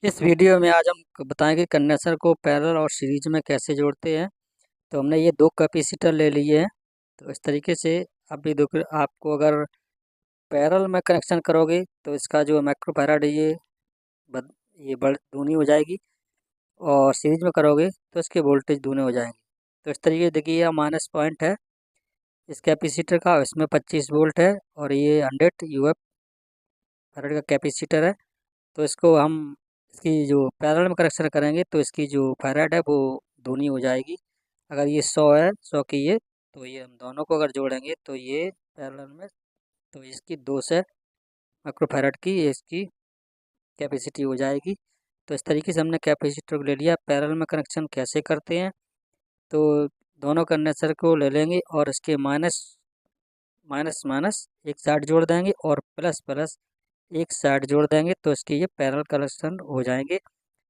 इस वीडियो में आज हम बताएंगे कंडेंसर को पैरेलल और सीरीज में कैसे जोड़ते हैं। तो हमने ये दो कैपेसिटर ले लिए हैं। तो इस तरीके से अभी देखो, आपको अगर पैरेलल में कनेक्शन करोगे तो इसका जो माइक्रोफैराड है ये बढ़ दूनी हो जाएगी, और सीरीज में करोगे तो इसके वोल्टेज दूने हो जाएंगे। तो इस तरीके से देखिए, यह माइनस पॉइंट है इस कैपेसिटर का, इसमें 25 वोल्ट है और ये 100 यूएफ फैराड का कैपेसिटर है। तो इसको हम इसकी जो पैरेलल में कनेक्शन करेंगे तो इसकी जो फैराड है वो दूनी हो जाएगी। अगर ये 100 है, 100 की ये, तो ये हम दोनों को अगर जोड़ेंगे तो ये पैरेलल में, तो इसकी 200 माइक्रोफैराड की ये इसकी कैपेसिटी हो जाएगी। तो इस तरीके से हमने कैपेसिटर को ले लिया। पैरेलल में कनेक्शन कैसे करते हैं, तो दोनों कंडेंसर को ले लेंगे और इसके माइनस माइनस माइनस एक साइड जोड़ देंगे और प्लस प्लस एक साइड जोड़ देंगे, तो इसके ये पैरेलल कनेक्शन हो जाएंगे।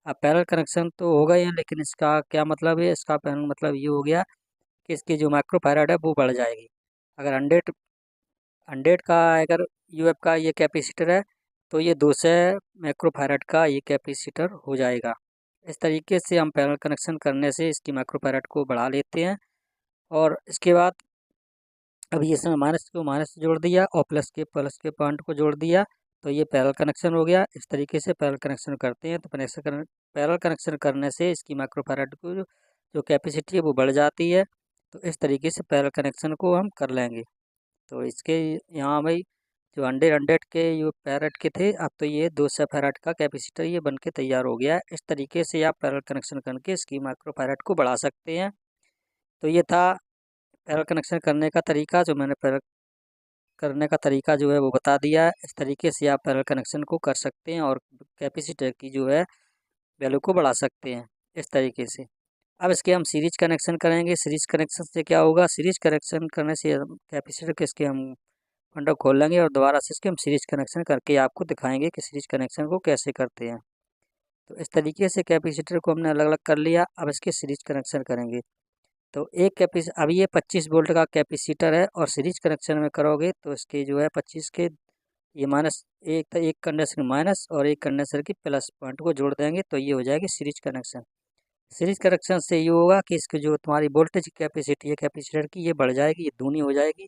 अब पैरेलल कनेक्शन तो हो गए हैं, लेकिन इसका क्या मतलब है, इसका पैरेलल मतलब ये हो गया कि इसकी जो माइक्रोफैराड है वो बढ़ जाएगी। अगर 100 का अगर यूएफ का ये कैपेसिटर है तो ये 200 माइक्रोफैराड का ये कैपेसिटर हो जाएगा। इस तरीके से हम पैरेलल कनेक्शन करने से इसकी माइक्रोफैराड को बढ़ा लेते हैं। और इसके बाद अभी इसमें माइनस को माइनस से जोड़ दिया और प्लस के पॉइंट को जोड़ दिया, तो ये पैरेलल कनेक्शन हो गया। इस तरीके से पैरेलल कनेक्शन करते हैं। तो पैरेलल कनेक्शन करने से इसकी माइक्रोफैराड को जो कैपेसिटी है वो बढ़ जाती है। तो इस तरीके से पैरेलल कनेक्शन को हम कर लेंगे। तो इसके यहाँ भाई जो 100 के जो फैराड के थे, अब तो ये 200 फैराड का कैपेसिटर ये बन के तैयार हो गया है। इस तरीके से आप पैरेलल कनेक्शन करके इसकी माइक्रोफैराड को बढ़ा सकते हैं। तो ये था पैरेलल कनेक्शन करने का तरीका, जो मैंने पैरेलल करने का तरीका जो है वो बता दिया है। इस तरीके से आप पैरेलल कनेक्शन को कर सकते हैं और कैपेसिटर की जो है वैल्यू को बढ़ा सकते हैं इस तरीके से। अब इसके हम सीरीज कनेक्शन करेंगे। सीरीज कनेक्शन से क्या होगा, सीरीज कनेक्शन करने से कैपेसिटर के इसके हम विंडो खोल लेंगे और दोबारा से इसके हम सीरीज कनेक्शन करके आपको दिखाएंगे कि सीरीज कनेक्शन को कैसे करते हैं। तो इस तरीके से कैपेसिटर को हमने अलग अलग कर लिया। अब इसके सीरीज कनेक्शन करेंगे। तो अभी ये 25 वोल्ट का कैपेसिटर है और सीरीज कनेक्शन में करोगे तो इसके जो है 25 के ये माइनस एक कंडेंसर माइनस और एक कंडेंसर की प्लस पॉइंट को जोड़ देंगे, तो ये हो जाएगी सीरीज कनेक्शन। सीरीज कनेक्शन से ये होगा कि इसकी जो तुम्हारी वोल्टेज कैपेसिटी है कैपेसिटर की, ये बढ़ जाएगी, ये दूनी हो जाएगी।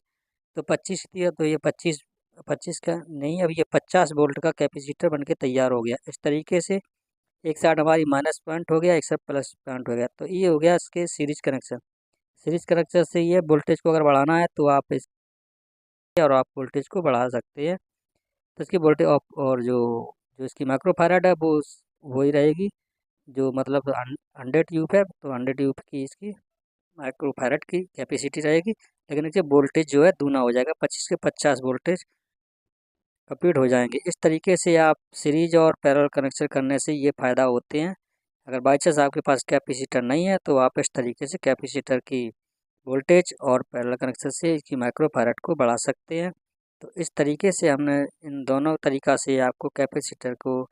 तो 25 थी, तो ये 25 25 का नहीं, अब ये 50 वोल्ट का कैपेसिटर बनके तैयार हो गया। इस तरीके से एक साइड हमारी माइनस पॉइंट हो गया, एक साइड प्लस पॉइंट हो गया। तो ये हो गया इसके सीरीज कनेक्शन। सीरीज कनेक्शन से ये वोल्टेज को अगर बढ़ाना है तो आप इस और आप वोल्टेज को बढ़ा सकते हैं। तो इसकी वोल्टेज और जो जो इसकी माइक्रोफैराड है वो वही रहेगी, जो मतलब 100 यूप है, तो 100 यूप की इसकी माइक्रोफैराड की कैपेसिटी रहेगी। लेकिन इसके वोल्टेज जो है दूना हो जाएगा, 25 के 50 वोल्टेज कंप्लीट हो जाएंगे। इस तरीके से आप सीरीज और पैरेलल कनेक्शन करने से ये फ़ायदा होते हैं। अगर बाई चांस आपके पास कैपेसिटर नहीं है तो आप इस तरीके से कैपेसिटर की वोल्टेज और पैरेलल कनेक्शन से इसकी माइक्रोफैराड को बढ़ा सकते हैं। तो इस तरीके से हमने इन दोनों तरीक़ा से आपको कैपेसिटर को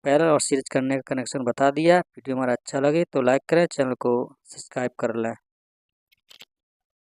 पैरेलल और सीरीज करने का कनेक्शन बता दिया। वीडियो हमारा अच्छा लगे तो लाइक करें, चैनल को सब्सक्राइब कर लें।